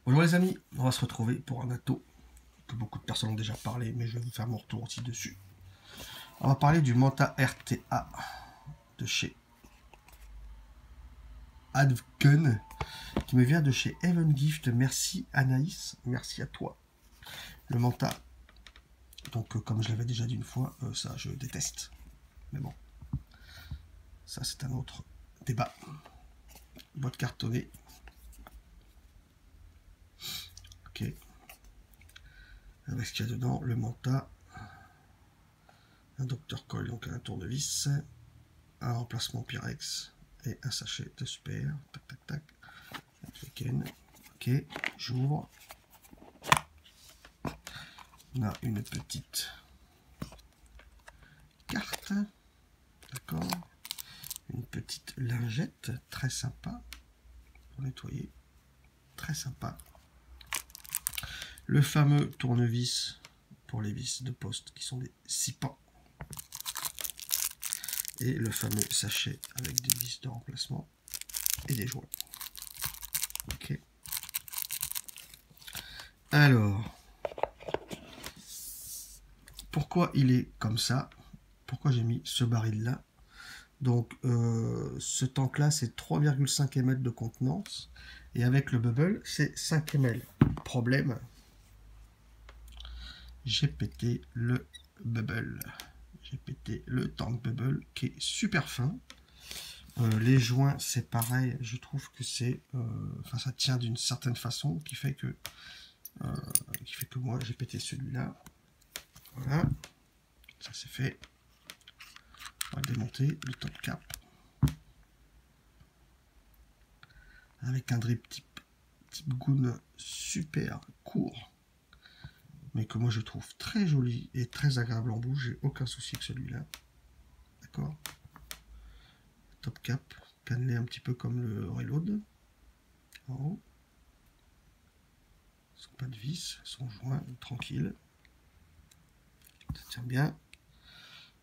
Bonjour les amis, on va se retrouver pour un atto que beaucoup de personnes ont déjà parlé, mais je vais vous faire mon retour aussi dessus. On va parler du Manta RTA de chez Advken, qui me vient de chez Heaven Gift. Merci Anaïs, merci à toi. Le Manta, donc comme je l'avais déjà dit une fois, ça je déteste. Mais bon, ça c'est un autre débat. Boîte cartonnée. Ok. Avec ce qu'il y a dedans, le Manta, un Dr Coil, donc un tournevis, un remplacement Pyrex et un sachet de super. Tac tac tac. Ok, j'ouvre. On a une petite carte, d'accord, une petite lingette très sympa pour nettoyer, très sympa. Le fameux tournevis pour les vis de poste qui sont des 6 pans. Et le fameux sachet avec des vis de remplacement et des joints. Ok. Alors, pourquoi il est comme ça? Pourquoi j'ai mis ce baril là? Donc, ce tank là, c'est 3,5 ml de contenance. Et avec le bubble, c'est 5 ml. Problème, j'ai pété le bubble. J'ai pété le tank bubble qui est super fin. Les joints, c'est pareil. Je trouve que c'est... enfin, ça tient d'une certaine façon qui fait que moi, j'ai pété celui-là. Voilà. Ça, c'est fait. On va démonter le top cap. Avec un drip type goon super court. Mais que moi, je trouve très joli et très agréable en bouche. J'ai aucun souci avec celui-là. D'accord. Top cap, cannelé un petit peu comme le Reload. En haut. Pas de vis, son joint tranquille. Ça tient bien.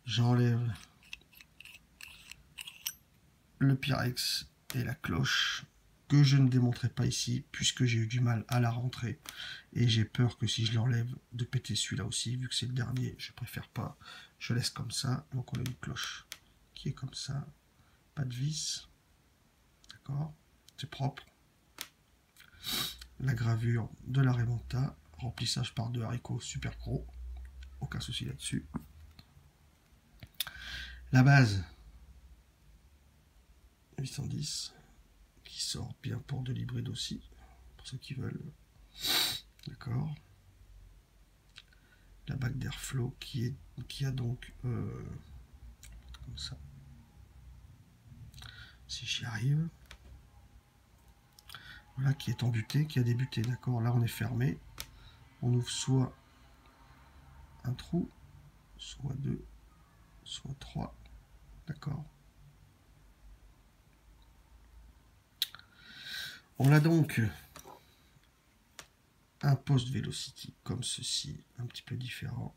J'enlève le Pyrex et la cloche que je ne démonterai pas ici puisque j'ai eu du mal à la rentrer et j'ai peur que si je l'enlève de péter celui-là aussi, vu que c'est le dernier, je préfère pas. Je laisse comme ça. Donc on a une cloche qui est comme ça. Pas de vis. D'accord. C'est propre. La gravure de la Remanta. Remplissage par 2 haricots super gros. Aucun souci là-dessus. La base 810 qui sort bien pour de l'hybride aussi, pour ceux qui veulent. D'accord. La bague d'airflow qui a donc comme ça. Si j'y arrive. Voilà, qui est embuté, qui a débuté, d'accord. Là on est fermé. On ouvre soit un trou, soit 2, soit 3. D'accord. On a donc un post Velocity comme ceci, un petit peu différent.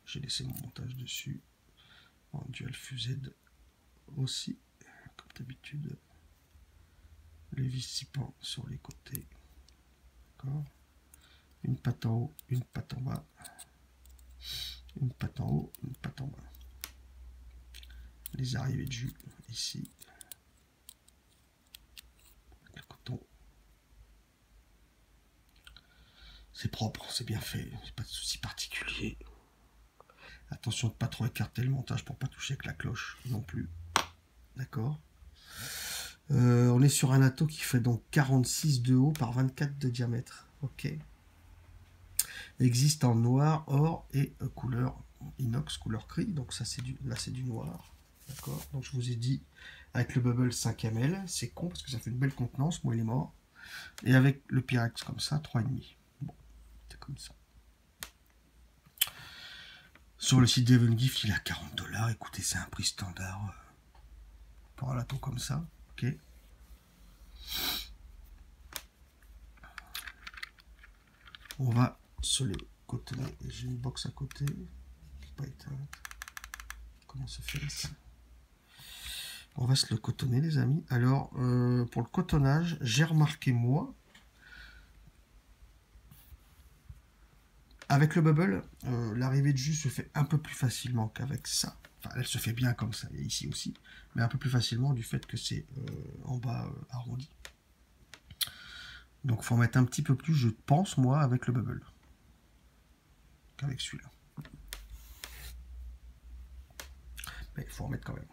J'ai laissé mon montage dessus. En dual fused aussi, comme d'habitude. Les vis 6 pans sur les côtés. D'accord. Une patte en haut, une patte en bas. Une patte en haut, une patte en bas. Les arrivées de jus ici. Le coton. C'est propre, c'est bien fait, pas de souci particulier. Attention de ne pas trop écarter le montage pour pas toucher avec la cloche non plus. D'accord. On est sur un atto qui fait donc 46 de haut par 24 de diamètre. Ok. Existe en noir, or et couleur inox, couleur gris. Donc ça c'est là c'est du noir. D'accord. Donc je vous ai dit avec le bubble 5 ml, c'est con parce que ça fait une belle contenance. Moi il est mort. Et avec le Pyrex comme ça, 3,5. Bon, c'est comme ça. Sur le site d'Heaven Gift, il est à 40 $. Écoutez, c'est un prix standard pour un laton comme ça. Ok. On va se le cotonner. J'ai une box à côté. Pas éteinte. Comment se fait ça? On va se le cotonner, les amis. Alors, pour le cotonnage, j'ai remarqué, moi, Avec le bubble, l'arrivée de jus se fait un peu plus facilement qu'avec ça. Enfin, elle se fait bien comme ça, et ici aussi, mais un peu plus facilement du fait que c'est en bas arrondi. Donc il faut en mettre un petit peu plus, je pense, moi, avec le bubble, qu'avec celui-là. Mais il faut en mettre quand même.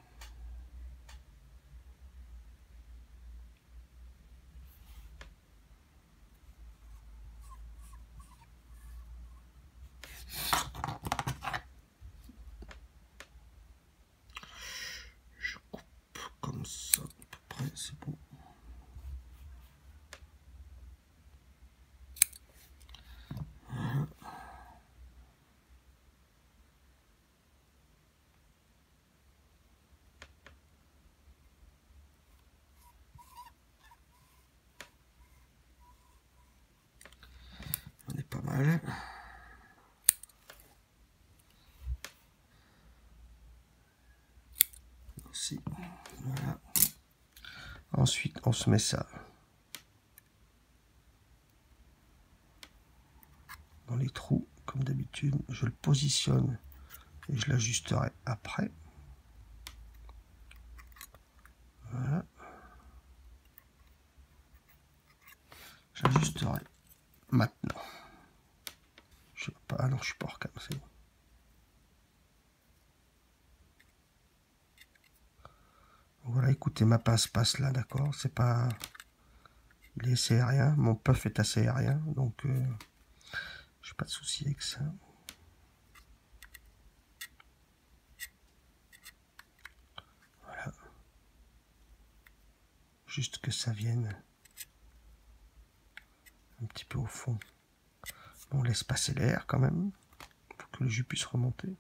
Je coupe comme ça, à peu près, c'est bon. On est pas mal. Aussi, voilà. Ensuite, on se met ça dans les trous, comme d'habitude. Je le positionne et je l'ajusterai après. Voilà. J'ajusterai maintenant. Je sais pas, ah non, je suis pas hors cam, c'est bon. Voilà, écoutez, ma pince passe là, d'accord. C'est pas... Il est assez aérien. Mon puff est assez aérien, donc j'ai pas de souci avec ça. Voilà. Juste que ça vienne un petit peu au fond. On laisse passer l'air quand même, pour que le jus puisse remonter.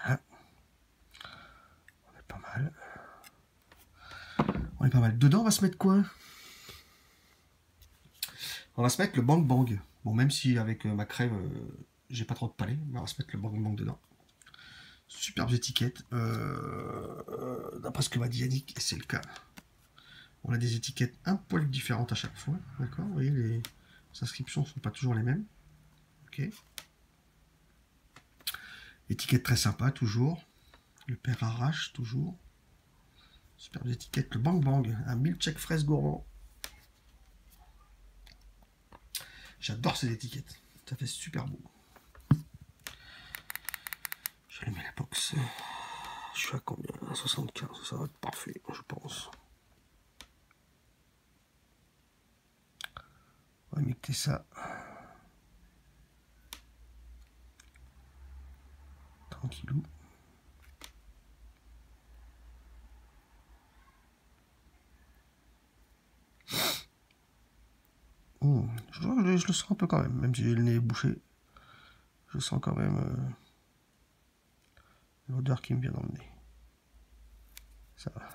Voilà. On est pas mal. On est pas mal. Dedans, on va se mettre quoi? On va se mettre le Bang Bang. Bon, même si avec ma crème, j'ai pas trop de palais, mais on va se mettre le Bang Bang dedans. Superbes étiquettes. D'après ce que m'a dit Yannick, et c'est le cas. On a des étiquettes un poil différentes à chaque fois. D'accord? Vous voyez, les inscriptions ne sont pas toujours les mêmes. Ok. Étiquette très sympa, toujours. Le père arrache, toujours. Superbes étiquettes. Le Bang Bang, un milkshake fraise gourmand. J'adore ces étiquettes. Ça fait super beau. Je mets la box. Je suis à combien? À 75. Ça va être parfait, je pense. On va mixer ça. Tranquillou. Je le sens un peu quand même si j'ai le nez bouché. Je sens quand même l'odeur qui me vient dans le nez. Ça va.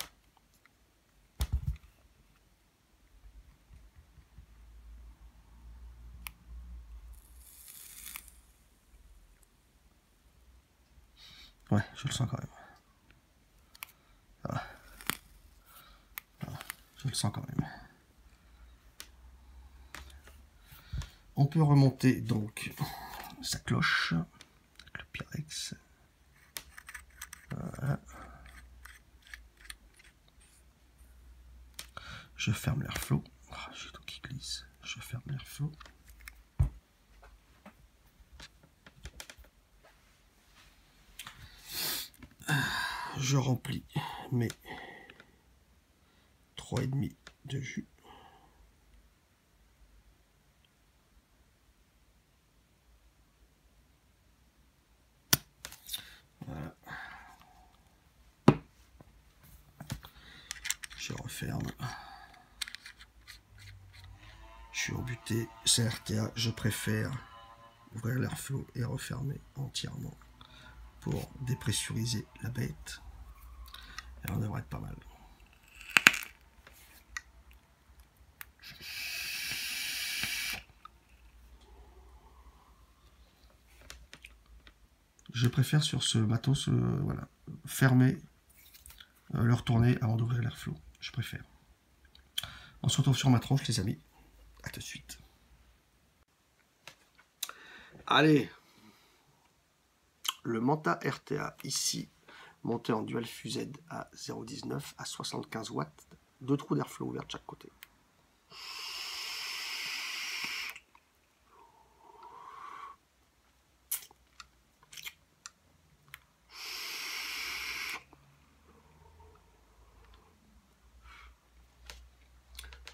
Ouais, je le sens quand même. Ça va. Voilà, je le sens quand même. On peut remonter donc sa cloche avec le Pyrex. Voilà. Je ferme l'airflow. Oh, j'ai tout qui glisse. Je ferme l'airflow. Je remplis mes 3,5 de jus. Voilà. Je referme. Je suis embuté. C'est RTA. Je préfère ouvrir l'airflow et refermer entièrement pour dépressuriser la bête. Et on devrait être pas mal. Je préfère sur ce matos, voilà, fermer le retourner avant d'ouvrir l'airflow. Je préfère. On se retrouve sur ma tranche, les amis. À tout de suite. Allez, le Manta RTA ici, monté en dual fused à 0,19 à 75 watts, 2 trous d'airflow ouverts de chaque côté.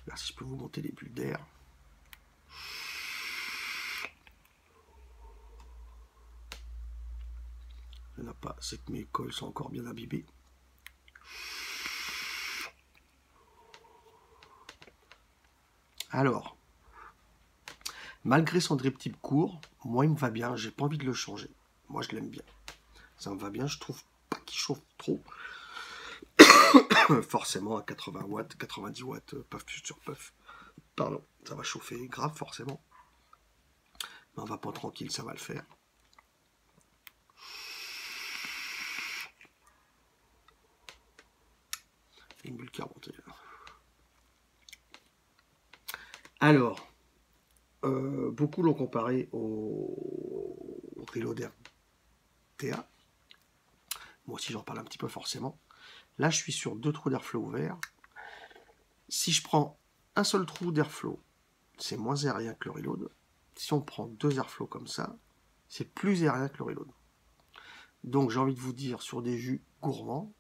Là, si je peux vous monter les bulles d'air. Il n'y en a pas, c'est que mes coils sont encore bien imbibés. Alors, malgré son drip type court, moi il me va bien, j'ai pas envie de le changer. Moi je l'aime bien. Ça me va bien, je trouve pas qu'il chauffe trop. Forcément à 80 watts, 90 watts, puff sur puff. Pardon, ça va chauffer grave forcément. Mais on va pas tranquille, ça va le faire. Une bulle qui a remonté. Alors, beaucoup l'ont comparé au Reload RTA. Moi aussi j'en parle un petit peu forcément. Là je suis sur 2 trous d'airflow ouverts. Si je prends un seul trou d'airflow, c'est moins aérien que le Reload. Si on prend 2 airflows comme ça, c'est plus aérien que le Reload. Donc j'ai envie de vous dire, sur des jus gourmands,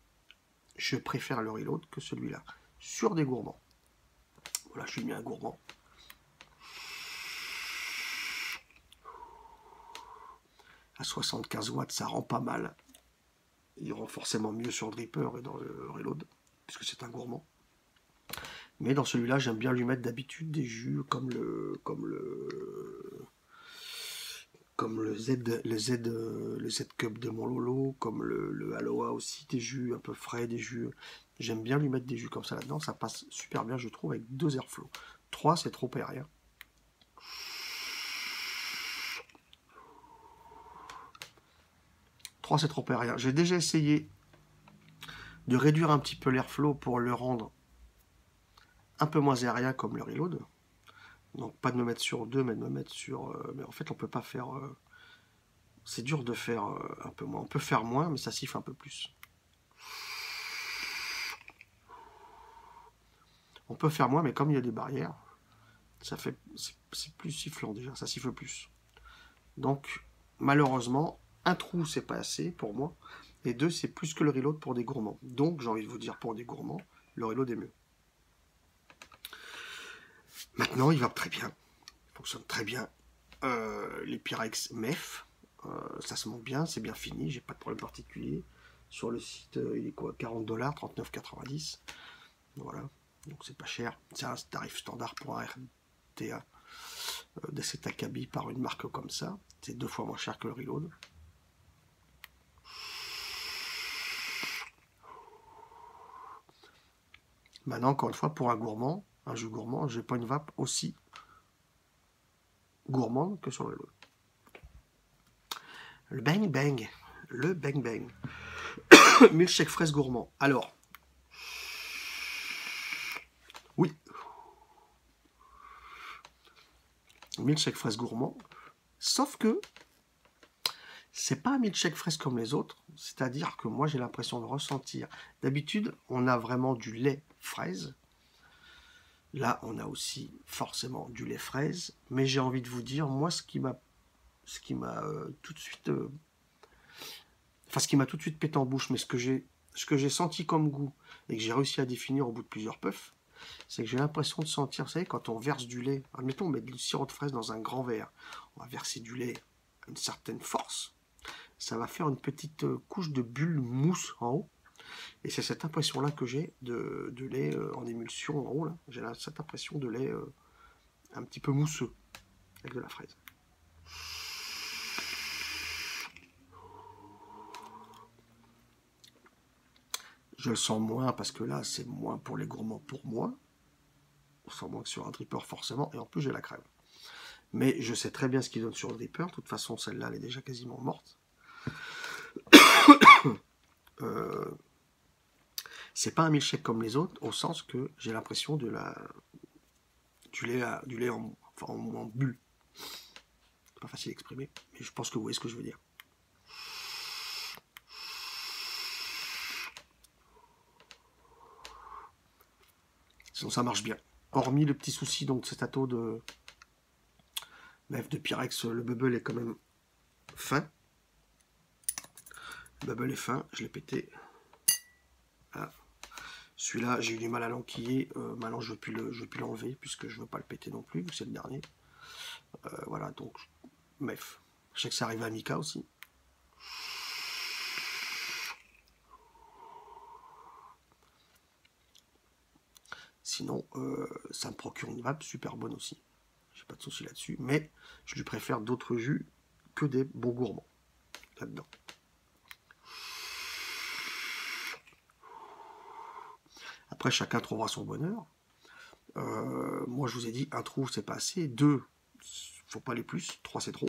je préfère le Reload que celui-là. Sur des gourmands. Voilà, je suis mis un gourmand. À 75 watts, ça rend pas mal. Il rend forcément mieux sur le dripper et dans le Reload, puisque c'est un gourmand. Mais dans celui-là, j'aime bien lui mettre d'habitude des jus comme le Z Cup de mon Lolo, comme le Aloha aussi, des jus un peu frais, des jus. J'aime bien lui mettre des jus comme ça là-dedans, ça passe super bien, je trouve, avec 2 airflows. 3, c'est trop aérien. C'est trop aérien. J'ai déjà essayé de réduire un petit peu l'airflow pour le rendre un peu moins aérien comme le Reload. Donc pas de me mettre sur 2, mais de me mettre sur... mais en fait, on peut pas faire... c'est dur de faire un peu moins. On peut faire moins, mais ça siffle un peu plus. On peut faire moins, mais comme il y a des barrières, ça fait... c'est plus sifflant déjà, ça siffle plus. Donc, malheureusement, un trou, c'est pas assez pour moi. Et 2, c'est plus que le Reload pour des gourmands. Donc, j'ai envie de vous dire, pour des gourmands, le Reload est mieux. Maintenant, il va très bien. Il fonctionne très bien. Les Pyrex MEF, ça se monte bien, c'est bien fini, j'ai pas de problème particulier. Sur le site, il est quoi, 40 $, 39,90. Voilà, donc c'est pas cher. C'est un tarif standard pour un RTA d'Aceta Kaby par une marque comme ça. C'est 2 fois moins cher que le Reload. Maintenant, encore une fois, pour un gourmand, un jus gourmand, j'ai pas une vape aussi gourmande que sur le Reload. Le Bang Bang. Le Bang Bang. Milkshake fraise gourmand. Alors, oui. Milkshake fraise gourmand. Sauf que c'est pas un milkshake fraise comme les autres. C'est-à-dire que moi, j'ai l'impression de ressentir. D'habitude, on a vraiment du lait fraise. Là, on a aussi forcément du lait fraise. Mais j'ai envie de vous dire, moi, ce qui m'a tout de suite... enfin, ce qui m'a tout de suite pété en bouche, mais ce que j'ai senti comme goût, et que j'ai réussi à définir au bout de plusieurs puffs, c'est que j'ai l'impression de sentir, vous savez, quand on verse du lait, admettons, on met du sirop de fraise dans un grand verre, on va verser du lait à une certaine force, ça va faire une petite couche de bulle mousse en haut, et c'est cette impression-là que j'ai de lait en émulsion en haut, là. J'ai cette impression de lait un petit peu mousseux, avec de la fraise. Je le sens moins parce que là, c'est moins pour les gourmands pour moi. On sent moins que sur un dripper forcément. Et en plus, j'ai la crème. Mais je sais très bien ce qu'il donne sur le dripper. De toute façon, celle-là, elle est déjà quasiment morte. C'est pas un milkshake comme les autres, au sens que j'ai l'impression du lait en bulle. C'est pas facile à exprimer, mais je pense que vous voyez ce que je veux dire. Sinon ça marche bien. Hormis le petit souci donc de cet atto de Pyrex, le bubble est quand même fin. Le bubble est fin, je l'ai pété. Voilà. Celui-là, j'ai eu du mal à l'enquiller. Maintenant, je ne veux plus l'enlever puisque je ne veux pas le péter non plus, vu que c'est le dernier. Voilà, donc, bref. Je sais que ça arrive à Mika aussi. Sinon, ça me procure une vape super bonne aussi. J'ai pas de souci là-dessus, mais je lui préfère d'autres jus que des bons gourmands là-dedans. Après, chacun trouvera son bonheur. Moi, je vous ai dit, un trou, c'est pas assez. 2, faut pas aller plus. 3, c'est trop.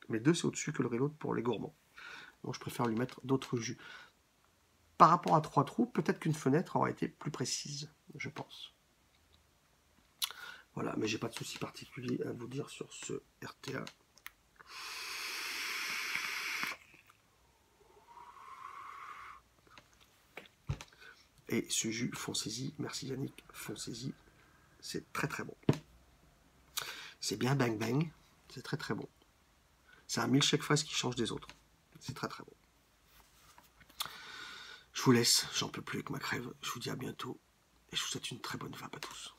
Mais 2, c'est au-dessus que le reload pour les gourmands. Donc, je préfère lui mettre d'autres jus. Par rapport à 3 trous, peut-être qu'une fenêtre aurait été plus précise, je pense. Voilà, mais j'ai pas de souci particulier à vous dire sur ce RTA. Et ce jus, foncez-y. Merci Yannick, foncez-y. C'est très très bon. C'est bien bang bang. C'est très très bon. C'est un milkshake face qui change des autres. C'est très très bon. Je vous laisse, j'en peux plus avec ma crève. Je vous dis à bientôt. Et je vous souhaite une très bonne vape à tous.